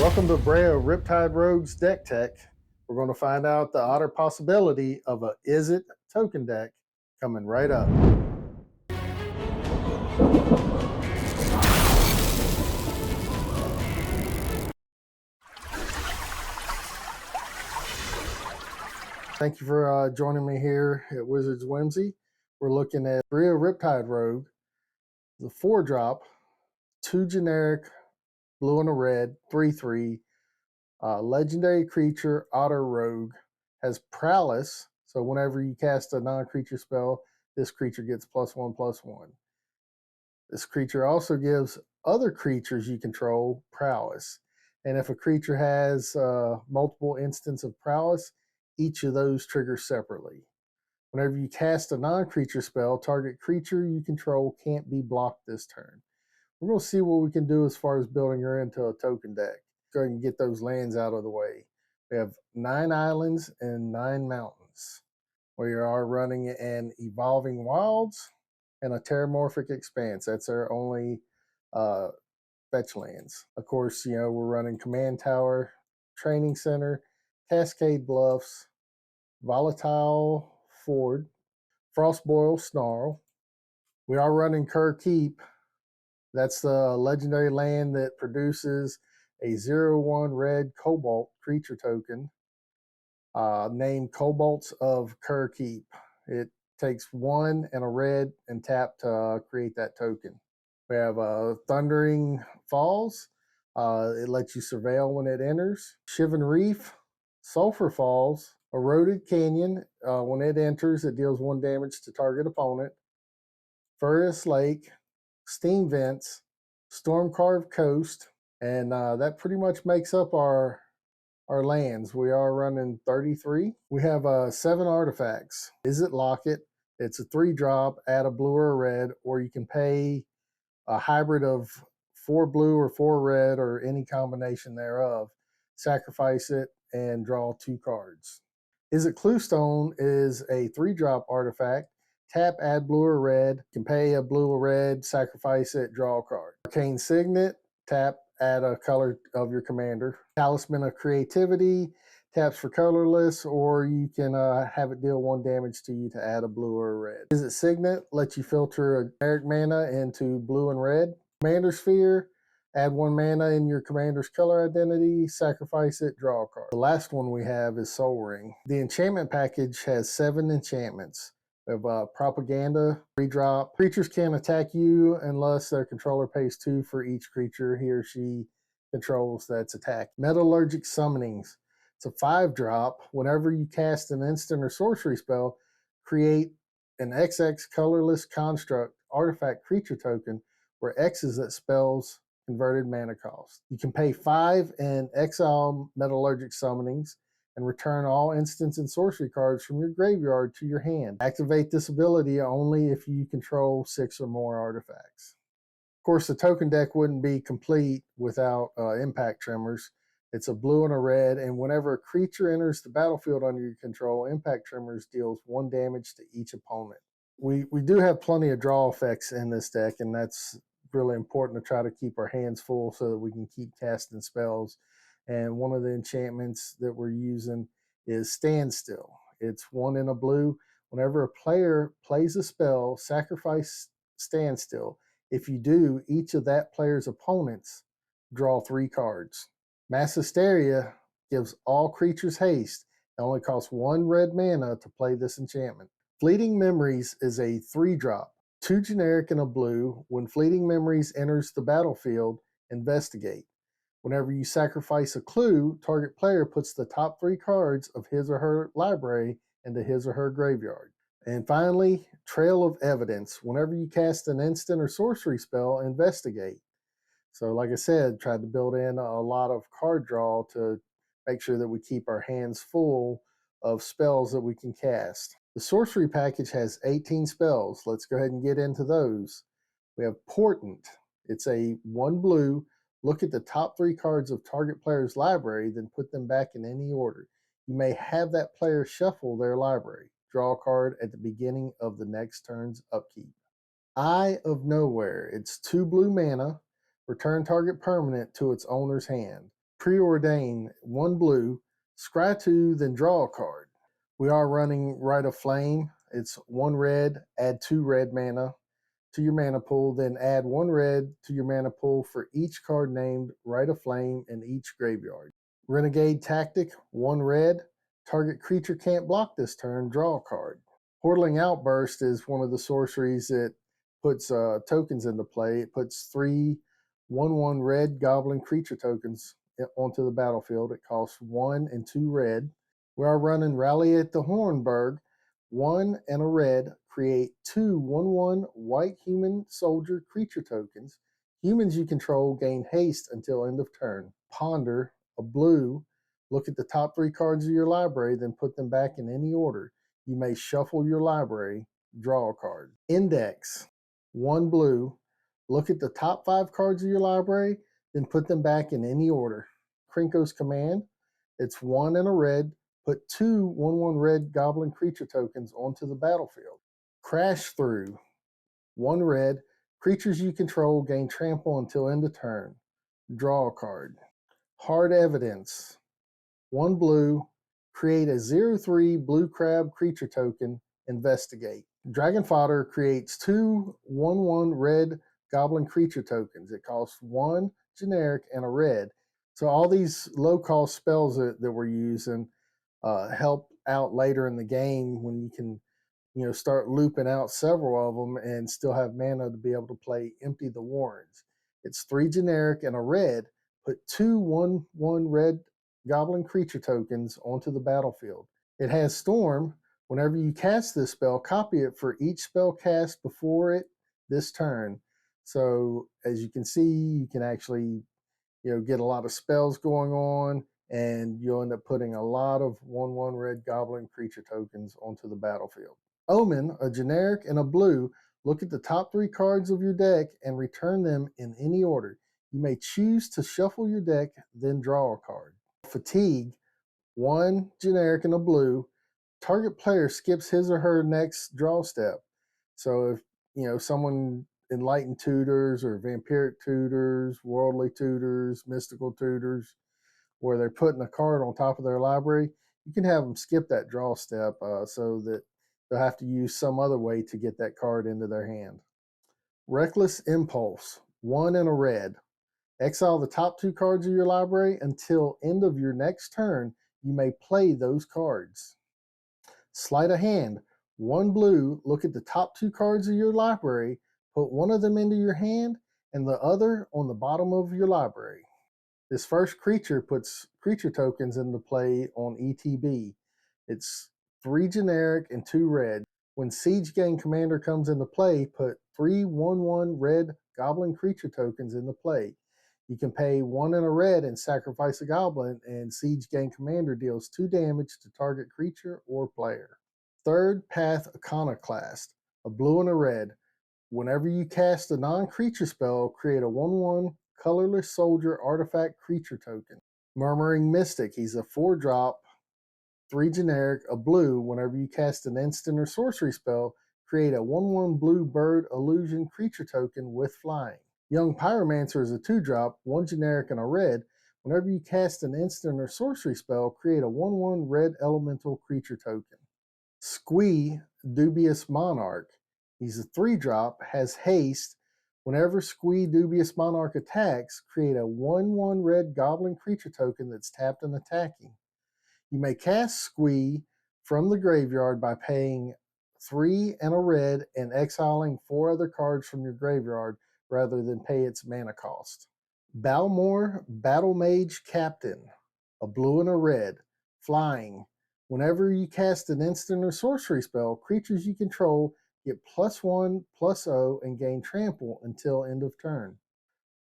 Welcome to Bria Riptide Rogue's Deck Tech. We're going to find out the Otter possibility of a Is It token deck coming right up. Thank you for joining me here at Wizard's Whimsy. We're looking at Bria Riptide Rogue, the 4-drop, 2 generic, blue and a red, 3/3. Legendary creature, Otter Rogue, has prowess. So whenever you cast a non-creature spell, this creature gets +1/+1. This creature also gives other creatures you control prowess. And if a creature has multiple instances of prowess, each of those triggers separately. Whenever you cast a non-creature spell, target creature you control can't be blocked this turn. We're going to see what we can do as far as building her into a token deck. Go ahead and get those lands out of the way. We have 9 islands and 9 mountains. We are running an Evolving Wilds and a Terramorphic Expanse. That's our only fetch lands. Of course, we're running Command Tower, Training Center, Cascade Bluffs, Volatile Ford, Frostboil Snarl. We are running Kerr Keep. That's the legendary land that produces a 0/1 red Cobalt creature token named Cobalts of Kerr Keep. It takes 1 and a red and tap to create that token. We have Thundering Falls. It lets you surveil when it enters. Shivan Reef, Sulphur Falls, Eroded Canyon. When it enters, it deals 1 damage to target opponent. Furious Lake, Steam Vents, Stormcarved Coast, and that pretty much makes up our lands. We are running 33. We have 7 artifacts. Is It Locket? It's a 3-drop, add a blue or a red, or you can pay a hybrid of 4 blue or 4 red or any combination thereof. Sacrifice it and draw 2 cards. Is It Cluestone is a 3-drop artifact. Tap, add blue or red. You can pay a blue or red, sacrifice it, draw a card. Arcane Signet, tap, add a color of your commander. Talisman of Creativity, taps for colorless, or you can have it deal 1 damage to you to add a blue or a red. Is It Signet lets you filter a generic mana into blue and red. Commander Sphere, add 1 mana in your commander's color identity, sacrifice it, draw a card. The last one we have is Soul Ring. The enchantment package has 7 enchantments. We have Propaganda, 3-drop. Creatures can't attack you unless their controller pays 2 for each creature he or she controls that's attacked. Metallurgic Summonings. It's a 5-drop. Whenever you cast an instant or sorcery spell, create an XX colorless construct artifact creature token where X is that spell's converted mana cost. You can pay 5 and exile Metallurgic Summonings and return all instants and sorcery cards from your graveyard to your hand. Activate this ability only if you control 6 or more artifacts. Of course, the token deck wouldn't be complete without impact tremors. It's a blue and a red, and whenever a creature enters the battlefield under your control, impact tremors deals 1 damage to each opponent. We do have plenty of draw effects in this deck, and that's really important to try to keep our hands full so that we can keep casting spells. And one of the enchantments that we're using is Standstill. It's 1 in a blue. Whenever a player plays a spell, sacrifice Standstill. If you do, each of that player's opponents draw 3 cards. Mass Hysteria gives all creatures haste. It only costs 1 red mana to play this enchantment. Fleeting Memories is a 3-drop. 2 generic and a blue. When Fleeting Memories enters the battlefield, investigate. Whenever you sacrifice a clue, target player puts the top 3 cards of his or her library into his or her graveyard. And finally, Trail of Evidence. Whenever you cast an instant or sorcery spell, investigate. So like I said, tried to build in a lot of card draw to make sure that we keep our hands full of spells that we can cast. The sorcery package has 18 spells. Let's go ahead and get into those. We have Portent. It's a 1 blue. Look at the top 3 cards of target player's library, then put them back in any order. You may have that player shuffle their library. Draw a card at the beginning of the next turn's upkeep. Eye of Nowhere. It's 2 blue mana. Return target permanent to its owner's hand. Preordain, 1 blue, scry 2, then draw a card. We are running Rite of Flame. It's 1 red, add 2 red mana to your mana pool, then add 1 red to your mana pool for each card named Rite of Flame in each graveyard. Renegade Tactic, 1 red, target creature can't block this turn, draw a card. Portaling Outburst is one of the sorceries that puts tokens into play. It puts 3 1/1 red goblin creature tokens onto the battlefield. It costs 1 and 2 red. We are running Rally at the Hornburg, 1 and a red, create 2 1/1 white human soldier creature tokens. Humans you control gain haste until end of turn. Ponder, a blue, look at the top 3 cards of your library, then put them back in any order. You may shuffle your library, draw a card. Index, 1 blue, look at the top 5 cards of your library, then put them back in any order. Krenko's Command, it's 1 and a red, put 2 1/1 red goblin creature tokens onto the battlefield. Crash Through, 1 red, creatures you control gain trample until end of turn. Draw a card. Hard Evidence, 1 blue, create a 0/3 blue crab creature token, investigate. Dragon Fodder creates 2 1/1 red goblin creature tokens. It costs 1 generic and a red. So all these low cost spells that we're using help out later in the game when you can start looping out several of them and still have mana to be able to play Empty the Warrens. It's 3 generic and a red. Put 2 1/1 red goblin creature tokens onto the battlefield. It has Storm. Whenever you cast this spell, copy it for each spell cast before it this turn. So as you can see, you can actually get a lot of spells going on, and you'll end up putting a lot of 1/1 red goblin creature tokens onto the battlefield. Omen, a generic and a blue, look at the top 3 cards of your deck and return them in any order. You may choose to shuffle your deck, then draw a card. Fatigue, 1 generic and a blue, target player skips his or her next draw step. So if someone enlightened tutors or vampiric tutors, worldly tutors, mystical tutors, where they're putting a card on top of their library, you can have them skip that draw step so that they'll have to use some other way to get that card into their hand. Reckless Impulse, 1 and a red. Exile the top 2 cards of your library until end of your next turn. You may play those cards. Sleight of Hand, 1 blue, look at the top 2 cards of your library, put one of them into your hand and the other on the bottom of your library. This first creature puts creature tokens into play on ETB. It's 3 generic and 2 red. When Siege Gang Commander comes into play, put 3 1/1 red goblin creature tokens into play. You can pay 1 and a red and sacrifice a goblin, and Siege Gang Commander deals 2 damage to target creature or player. Third Path Iconoclast, a blue and a red. Whenever you cast a non-creature spell, create a 1/1 colorless soldier artifact creature token. Murmuring Mystic, he's a 4-drop, 3 generic, a blue. Whenever you cast an instant or sorcery spell, create a 1/1 blue bird illusion creature token with flying. Young Pyromancer is a 2-drop, 1 generic and a red. Whenever you cast an instant or sorcery spell, create a 1/1 red elemental creature token. Squee, Dubious Monarch. He's a 3-drop, has haste. Whenever Squee Dubious Monarch attacks, create a 1/1 red goblin creature token that's tapped and attacking. You may cast Squee from the graveyard by paying 3 and a red and exiling 4 other cards from your graveyard rather than pay its mana cost. Balmor, Battle Mage Captain, a blue and a red, flying. Whenever you cast an instant or sorcery spell, creatures you control get +1/+0 and gain trample until end of turn.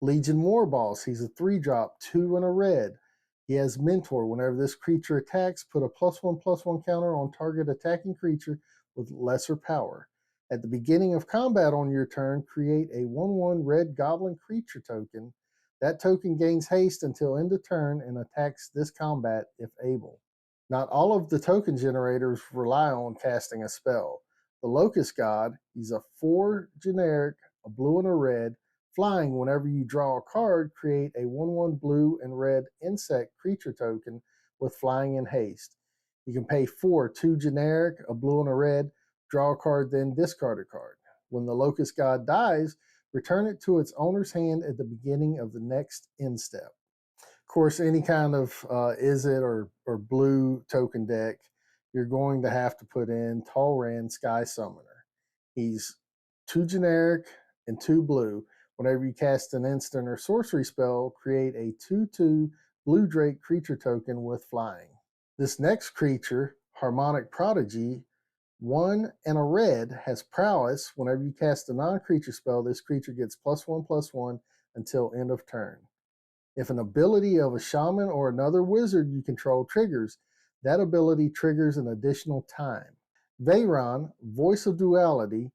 Legion Warboss, he's a 3-drop, 2 and a red. He has Mentor. Whenever this creature attacks, put a +1/+1 counter on target attacking creature with lesser power. At the beginning of combat on your turn, create a 1/1 red goblin creature token. That token gains haste until end of turn and attacks this combat if able. Not all of the token generators rely on casting a spell. The Locust God, he's a 4 generic, a blue and a red, Flying, whenever you draw a card, create a 1/1 blue and red insect creature token with flying and haste. You can pay 4, 2 generic, a blue and a red, draw a card, then discard a card. When the Locust God dies, return it to its owner's hand at the beginning of the next end step. Of course, any kind of Izzet or blue token deck, you're going to have to put in Talrand Sky Summoner. He's 2 generic and 2 blue. Whenever you cast an instant or sorcery spell, create a 2/2 blue drake creature token with flying. This next creature, Harmonic Prodigy, 1 and a red, has prowess. Whenever you cast a non-creature spell, this creature gets +1/+1 until end of turn. If an ability of a shaman or another wizard you control triggers, that ability triggers an additional time. Veyron, Voice of Duality,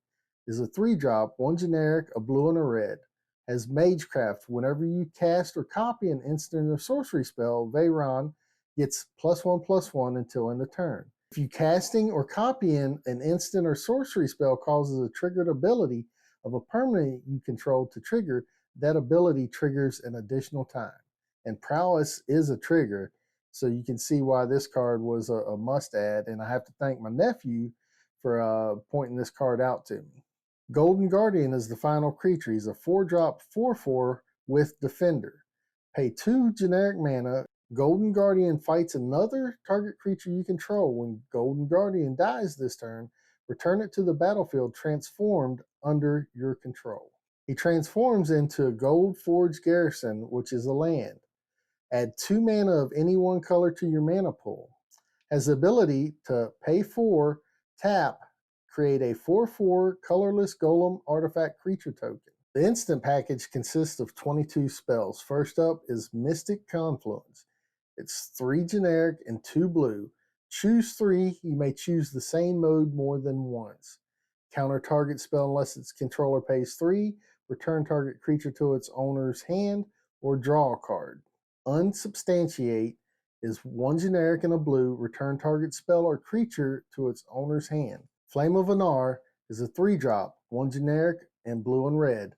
is a 3-drop, 1 generic, a blue and a red. Has Magecraft. Whenever you cast or copy an instant or sorcery spell, Veyron gets +1/+1 until end of turn. If you casting or copying an instant or sorcery spell causes a triggered ability of a permanent you control to trigger, that ability triggers an additional time. And prowess is a trigger, so you can see why this card was a must add, and I have to thank my nephew for pointing this card out to me. Golden Guardian is the final creature. He's a 4-drop 4/4 with Defender. Pay 2 generic mana. Golden Guardian fights another target creature you control. When Golden Guardian dies this turn, return it to the battlefield transformed under your control. He transforms into a Gold Forge Garrison, which is a land. Add 2 mana of any one color to your mana pool. Has the ability to pay 4, tap, create a 4/4 colorless golem artifact creature token. The instant package consists of 22 spells. First up is Mystic Confluence. It's 3 generic and 2 blue. Choose 3. You may choose the same mode more than once. Counter target spell unless its controller pays 3. Return target creature to its owner's hand, or draw a card. Unsubstantiate is 1 generic and a blue. Return target spell or creature to its owner's hand. Flame of Anar is a 3-drop, 1 generic and blue and red.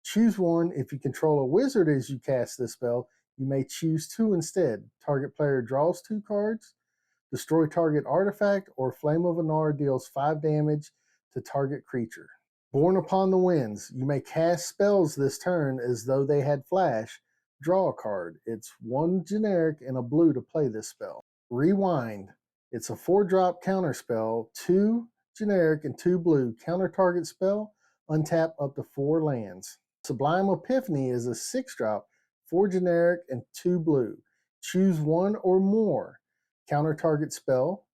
Choose 1. If you control a wizard as you cast this spell, you may choose 2 instead. Target player draws 2 cards, destroy target artifact, or Flame of Anar deals 5 damage to target creature. Born Upon the Winds. You may cast spells this turn as though they had flash. Draw a card. It's 1 generic and a blue to play this spell. Rewind. It's a 4-drop counter spell, 2 generic and 2 blue. Counter target spell, untap up to 4 lands. Sublime Epiphany is a 6-drop, 4 generic and 2 blue. Choose 1 or more. Counter target spell,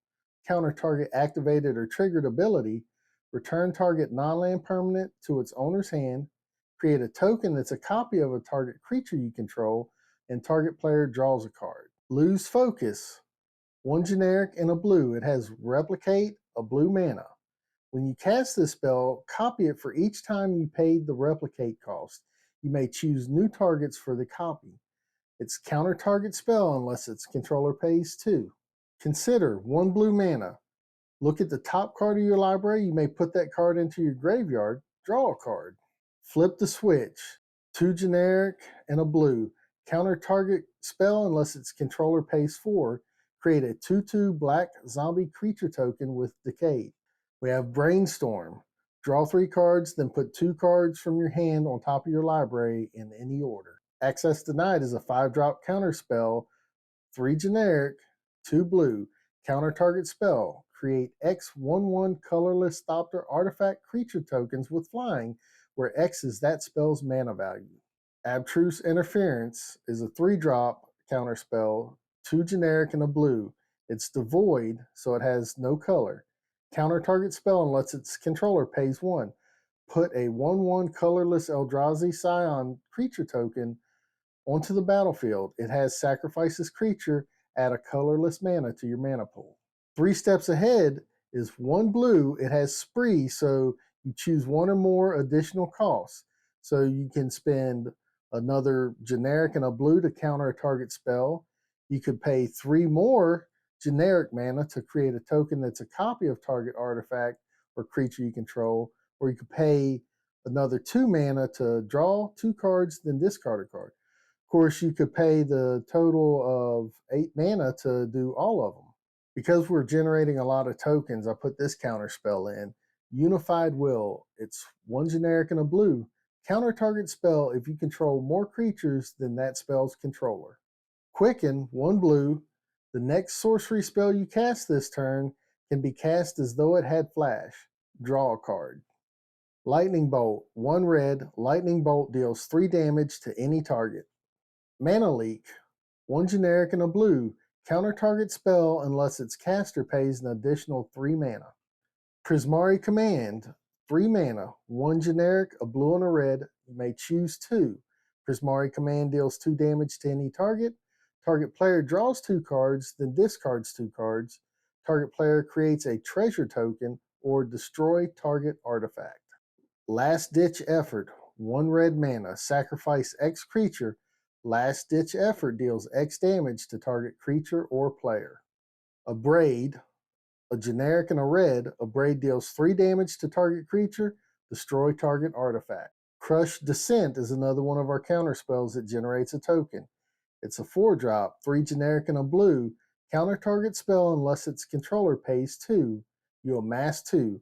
counter target activated or triggered ability, return target non-land permanent to its owner's hand, create a token that's a copy of a target creature you control, and target player draws a card. Lose Focus, 1 generic and a blue. It has Replicate, a blue mana. When you cast this spell, copy it for each time you paid the replicate cost. You may choose new targets for the copy. It's counter target spell unless its controller pays 2. Consider 1 blue mana. Look at the top card of your library. You may put that card into your graveyard. Draw a card. Flip the Switch. 2 generic and a blue. Counter target spell unless its controller pays 4. Create a 2/2 black zombie creature token with Decayed. We have Brainstorm. Draw 3 cards, then put 2 cards from your hand on top of your library in any order. Access Denied is a 5-drop counter spell, 3 generic, 2 blue. Counter target spell. Create X 1/1 colorless Thopter artifact creature tokens with flying, where X is that spell's mana value. Abstruse Interference is a 3-drop counter spell, 2 generic and a blue. It's devoid, so it has no color. Counter target spell unless its controller pays 1. Put a 1/1 colorless Eldrazi Scion creature token onto the battlefield. It has Sacrifice this creature, add a colorless mana to your mana pool. 3 steps ahead is 1 blue. It has Spree, so you choose 1 or more additional costs. So you can spend another generic and a blue to counter a target spell. You could pay 3 more generic mana to create a token that's a copy of target artifact or creature you control, or you could pay another 2 mana to draw 2 cards, then discard a card. Of course, you could pay the total of 8 mana to do all of them. Because we're generating a lot of tokens, I put this counter spell in. Unified Will. It's 1 generic and a blue. Counter target spell if you control more creatures than that spell's controller. Quicken, 1 blue. The next sorcery spell you cast this turn can be cast as though it had flash. Draw a card. Lightning Bolt, 1 red. Lightning Bolt deals 3 damage to any target. Mana Leak, 1 generic and a blue. Counter target spell unless its caster pays an additional 3 mana. Prismari Command, 3 mana, 1 generic, a blue and a red. You may choose 2. Prismari Command deals 2 damage to any target. Target player draws 2 cards, then discards 2 cards. Target player creates a treasure token or destroy target artifact. Last Ditch Effort, 1 red mana, sacrifice X creature. Last Ditch Effort deals X damage to target creature or player. Abrade, a generic and a red. Abrade deals 3 damage to target creature, destroy target artifact. Crush Descent is another one of our counter spells that generates a token. It's a 4-drop, 3 generic and a blue. Counter target spell unless its controller pays 2. You amass 2.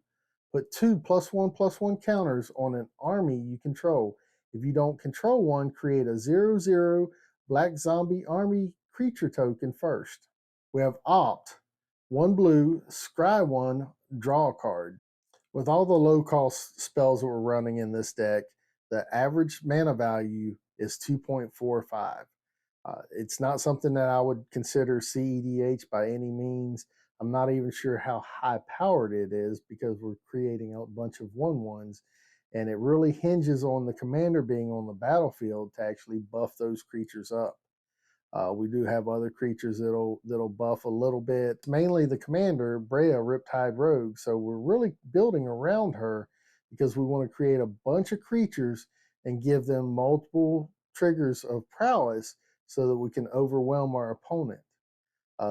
Put 2 +1/+1 counters on an army you control. If you don't control one, create a 0/0 black zombie army creature token first. We have Opt, 1 blue, scry 1, draw a card. With all the low cost spells that we're running in this deck, the average mana value is 2.45. It's not something that I would consider cEDH by any means. I'm not even sure how high powered it is because we're creating a bunch of 1/1s, and it really hinges on the commander being on the battlefield to actually buff those creatures up. We do have other creatures that'll buff a little bit. Mainly the commander, Bria, Riptide Rogue. So we're really building around her because we want to create a bunch of creatures and give them multiple triggers of prowess so that we can overwhelm our opponent.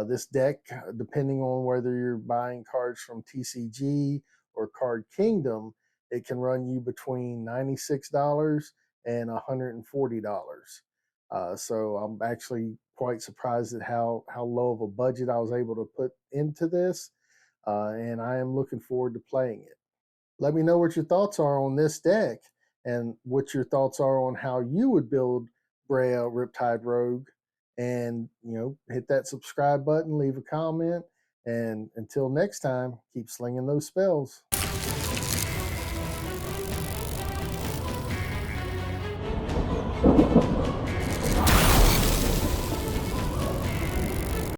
This deck, depending on whether you're buying cards from TCG or Card Kingdom, it can run you between $96 and $140. So I'm actually quite surprised at how low of a budget I was able to put into this, and I am looking forward to playing it. Let me know what your thoughts are on this deck and what your thoughts are on how you would build Bria Riptide Rogue. And, hit that subscribe button, leave a comment. And until next time, keep slinging those spells.